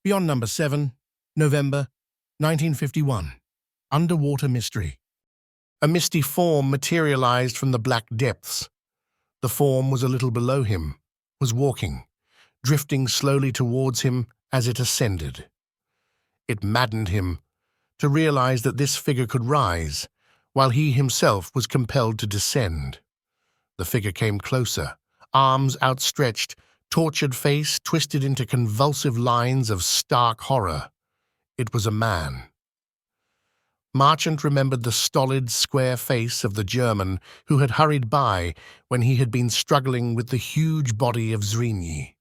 Beyond Number 7, November 1951. Underwater Mystery. A misty form materialized from the black depths. The form was a little below him, was walking, drifting slowly towards him as it ascended. It maddened him to realize that this figure could rise, while he himself was compelled to descend. The figure came closer, arms outstretched, tortured face twisted into convulsive lines of stark horror. It was a man. Marchant remembered the stolid, square face of the German who had hurried by when he had been struggling with the huge body of Zrínyi.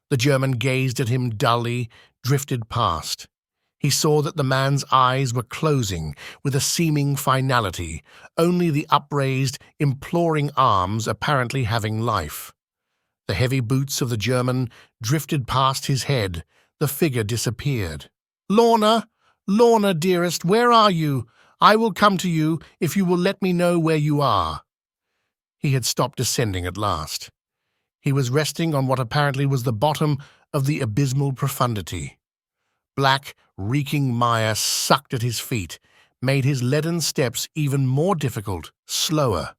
The German gazed at him dully, drifted past. He saw that the man's eyes were closing with a seeming finality, only the upraised, imploring arms apparently having life. The heavy boots of the German drifted past his head. The figure disappeared. "Lorna! Lorna, dearest, where are you? I will come to you if you will let me know where you are." He had stopped descending at last. He was resting on what apparently was the bottom of the abysmal profundity. Black, reeking mire sucked at his feet, made his leaden steps even more difficult, slower.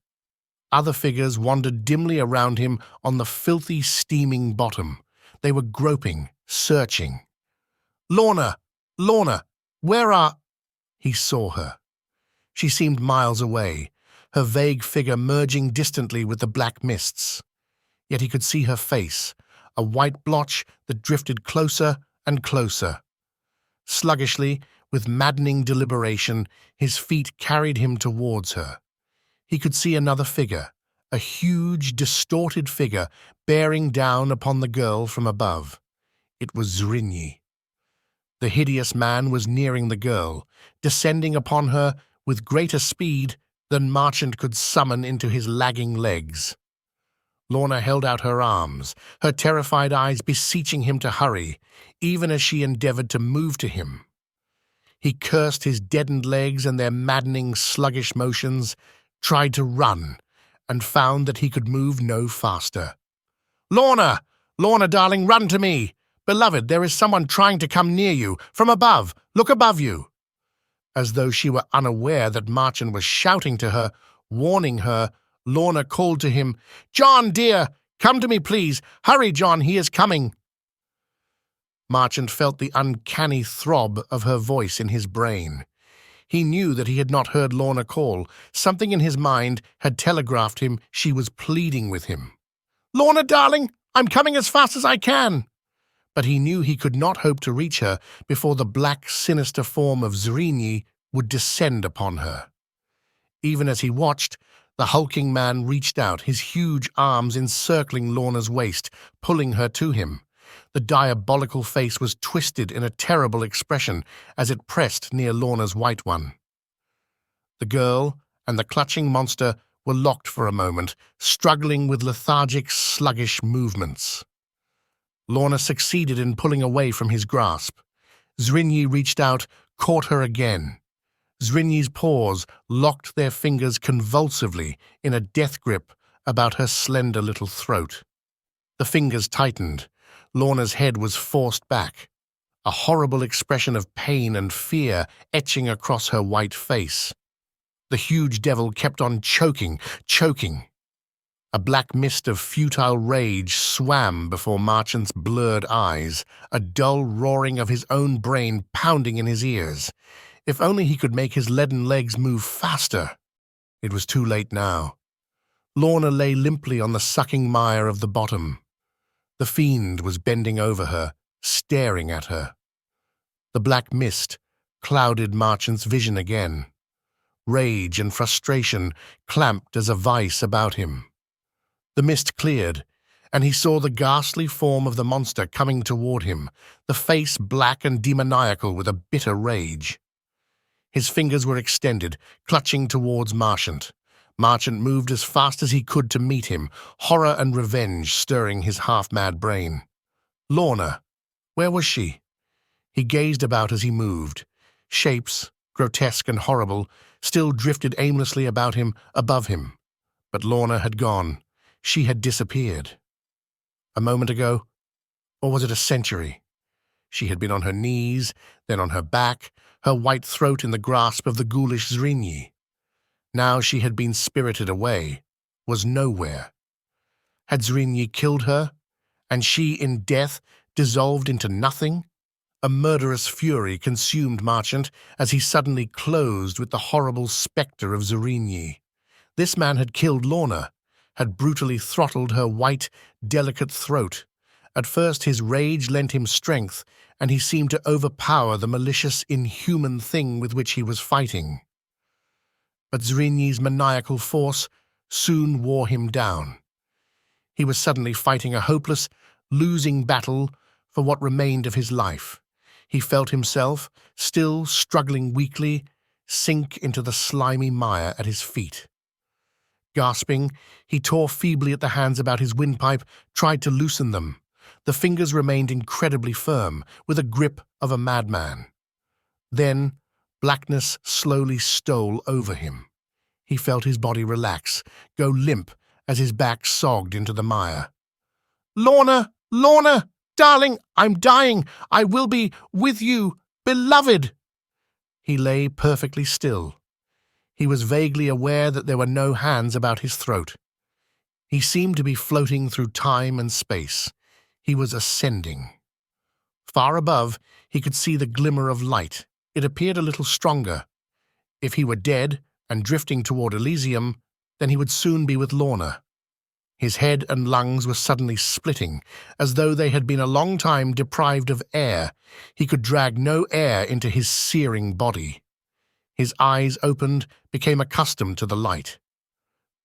Other figures wandered dimly around him on the filthy, steaming bottom. They were groping, searching. "Lorna! Lorna! Where are—" He saw her. She seemed miles away, her vague figure merging distantly with the black mists. Yet he could see her face, a white blotch that drifted closer and closer. Sluggishly, with maddening deliberation, his feet carried him towards her. He could see another figure, a huge, distorted figure bearing down upon the girl from above. It was Zrínyi. The hideous man was nearing the girl, descending upon her with greater speed than Marchant could summon into his lagging legs. Lorna held out her arms, her terrified eyes beseeching him to hurry, even as she endeavored to move to him. He cursed his deadened legs and their maddening, sluggish motions, tried to run, and found that he could move no faster. "Lorna! Lorna, darling, run to me! Beloved, there is someone trying to come near you, from above. Look above you." As though she were unaware that Marchant was shouting to her, warning her, Lorna called to him, "John, dear, come to me, please. Hurry, John, he is coming." Marchant felt the uncanny throb of her voice in his brain. He knew that he had not heard Lorna call. Something in his mind had telegraphed him she was pleading with him. "Lorna, darling, I'm coming as fast as I can." But he knew he could not hope to reach her before the black, sinister form of Zrínyi would descend upon her. Even as he watched, the hulking man reached out, his huge arms encircling Lorna's waist, pulling her to him. The diabolical face was twisted in a terrible expression as it pressed near Lorna's white one. The girl and the clutching monster were locked for a moment, struggling with lethargic, sluggish movements. Lorna succeeded in pulling away from his grasp. Zrínyi reached out, caught her again. Zrínyi's paws locked their fingers convulsively in a death grip about her slender little throat. The fingers tightened. Lorna's head was forced back, a horrible expression of pain and fear etching across her white face. The huge devil kept on choking. A black mist of futile rage swam before Marchant's blurred eyes, a dull roaring of his own brain pounding in his ears. If only he could make his leaden legs move faster. It was too late now. Lorna lay limply on the sucking mire of the bottom. The fiend was bending over her, staring at her. The black mist clouded Marchant's vision again. Rage and frustration clamped as a vice about him. The mist cleared, and he saw the ghastly form of the monster coming toward him, the face black and demoniacal with a bitter rage. His fingers were extended, clutching towards Marchant. Marchant moved as fast as he could to meet him, horror and revenge stirring his half-mad brain. Lorna, where was she? He gazed about as he moved. Shapes, grotesque and horrible, still drifted aimlessly about him, above him. But Lorna had gone. She had disappeared. A moment ago, or was it a century? She had been on her knees, then on her back, her white throat in the grasp of the ghoulish Zrinyi. Now she had been spirited away, was nowhere. Had Zrinyi killed her, and she in death dissolved into nothing? A murderous fury consumed Marchant as he suddenly closed with the horrible spectre of Zrinyi. This man had killed Lorna, had brutally throttled her white, delicate throat. At first his rage lent him strength, and he seemed to overpower the malicious, inhuman thing with which he was fighting. But Zrinyi's maniacal force soon wore him down. He was suddenly fighting a hopeless, losing battle for what remained of his life. He felt himself, still struggling weakly, sink into the slimy mire at his feet. Gasping, he tore feebly at the hands about his windpipe, tried to loosen them. The fingers remained incredibly firm, with a grip of a madman. Then, blackness slowly stole over him. He felt his body relax, go limp as his back sogged into the mire. "Lorna! Lorna! Darling, I'm dying! I will be with you, beloved!" He lay perfectly still. He was vaguely aware that there were no hands about his throat. He seemed to be floating through time and space. He was ascending. Far above, he could see the glimmer of light. It appeared a little stronger. If he were dead and drifting toward Elysium, then he would soon be with Lorna. His head and lungs were suddenly splitting, as though they had been a long time deprived of air. He could drag no air into his searing body. His eyes opened, became accustomed to the light.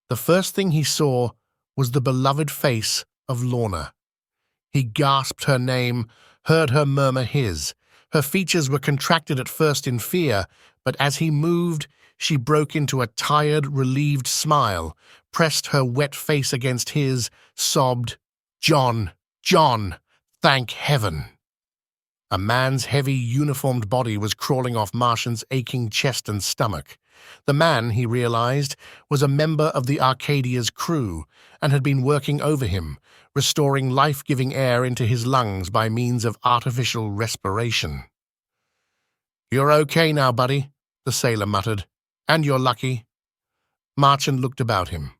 The first thing he saw was the beloved face of Lorna. He gasped her name, heard her murmur his. Her features were contracted at first in fear, but as he moved, she broke into a tired, relieved smile, pressed her wet face against his, sobbed, "John, John, thank heaven." A man's heavy, uniformed body was crawling off Marchant's aching chest and stomach. The man, he realized, was a member of the Arcadia's crew and had been working over him, restoring life-giving air into his lungs by means of artificial respiration. "You're okay now, buddy," the sailor muttered. "And you're lucky." Marchant looked about him.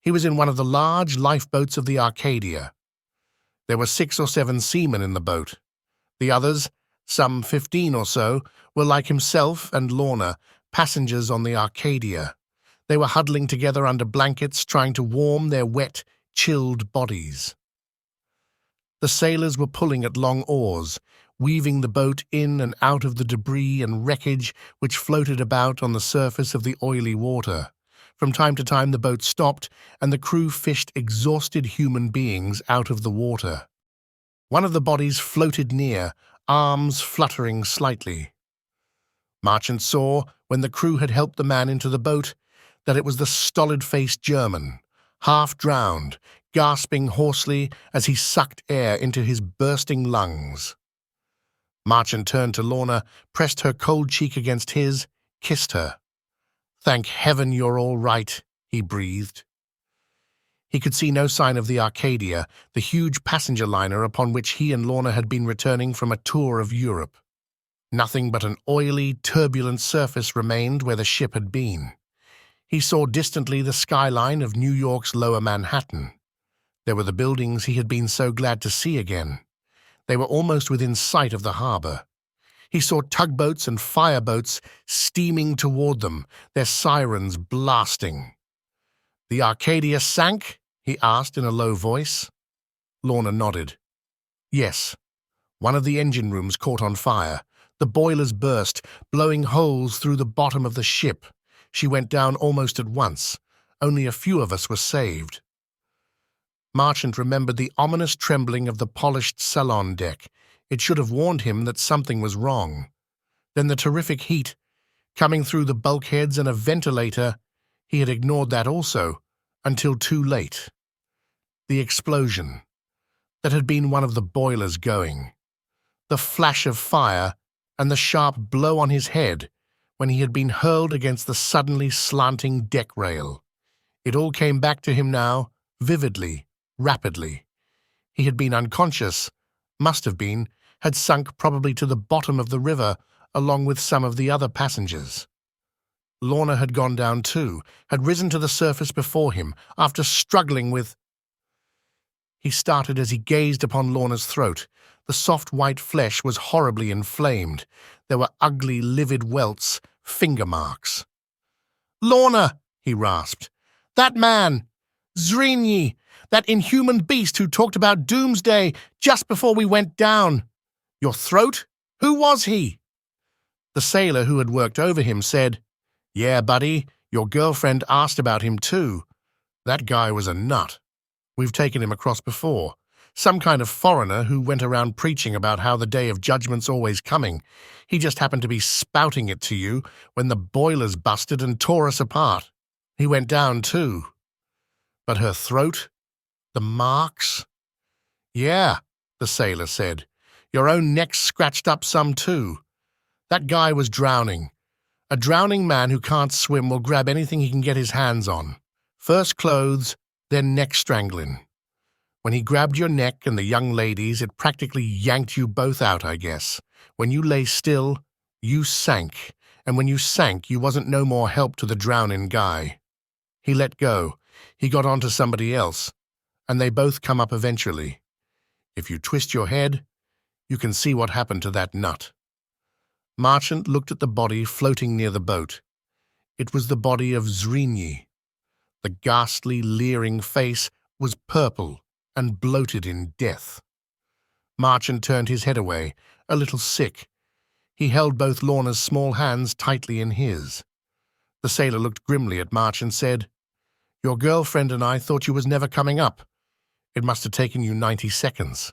He was in one of the large lifeboats of the Arcadia. There were 6 or 7 seamen in the boat. The others, some 15 or so, were like himself and Lorna, passengers on the Arcadia. They were huddling together under blankets, trying to warm their wet, chilled bodies. The sailors were pulling at long oars, weaving the boat in and out of the debris and wreckage which floated about on the surface of the oily water. From time to time the boat stopped, and the crew fished exhausted human beings out of the water. One of the bodies floated near, arms fluttering slightly. Marchant saw, when the crew had helped the man into the boat, that it was the stolid-faced German, half drowned, gasping hoarsely as he sucked air into his bursting lungs. Marchant turned to Lorna, pressed her cold cheek against his, kissed her. "Thank heaven you're all right," he breathed. He could see no sign of the Arcadia, the huge passenger liner upon which he and Lorna had been returning from a tour of Europe. Nothing but an oily, turbulent surface remained where the ship had been. He saw distantly the skyline of New York's Lower Manhattan. There were the buildings he had been so glad to see again. They were almost within sight of the harbor. He saw tugboats and fireboats steaming toward them, their sirens blasting. "The Arcadia sank?" he asked in a low voice. Lorna nodded. "Yes. One of the engine rooms caught on fire. The boilers burst, blowing holes through the bottom of the ship. She went down almost at once. Only a few of us were saved." Marchant remembered the ominous trembling of the polished salon deck. It should have warned him that something was wrong. Then the terrific heat, coming through the bulkheads and a ventilator, he had ignored that also, until too late. The explosion. That had been one of the boilers going. The flash of fire and the sharp blow on his head when he had been hurled against the suddenly slanting deck rail. It all came back to him now, vividly, rapidly. He had been unconscious, must have been, had sunk probably to the bottom of the river along with some of the other passengers. Lorna had gone down too, had risen to the surface before him, after struggling with— He started as he gazed upon Lorna's throat. The soft white flesh was horribly inflamed. There were ugly, livid welts, finger marks. "Lorna!" he rasped. "That man! Zrinyi! That inhuman beast who talked about doomsday just before we went down! Your throat? Who was he?" The sailor who had worked over him said, "Yeah, buddy, your girlfriend asked about him too. That guy was a nut. We've taken him across before. Some kind of foreigner who went around preaching about how the day of judgment's always coming. He just happened to be spouting it to you when the boilers busted and tore us apart. He went down too. But her throat? The marks?" "Yeah," the sailor said. "Your own neck's scratched up some too. That guy was drowning. A drowning man who can't swim will grab anything he can get his hands on. First clothes, then neck strangling. When he grabbed your neck and the young lady's, it practically yanked you both out, I guess. When you lay still, you sank, and when you sank, you wasn't no more help to the drowning guy. He let go. He got on to somebody else, and they both come up eventually. If you twist your head, you can see what happened to that nut." Marchant looked at the body floating near the boat. It was the body of Zrinyi. The ghastly, leering face was purple and bloated in death. Marchant turned his head away, a little sick. He held both Lorna's small hands tightly in his. The sailor looked grimly at March and said, "Your girlfriend and I thought you was never coming up. It must have taken you 90 seconds.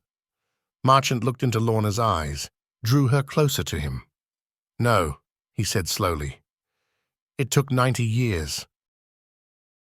Marchant looked into Lorna's eyes, drew her closer to him. "No," he said slowly. "It took 90 years.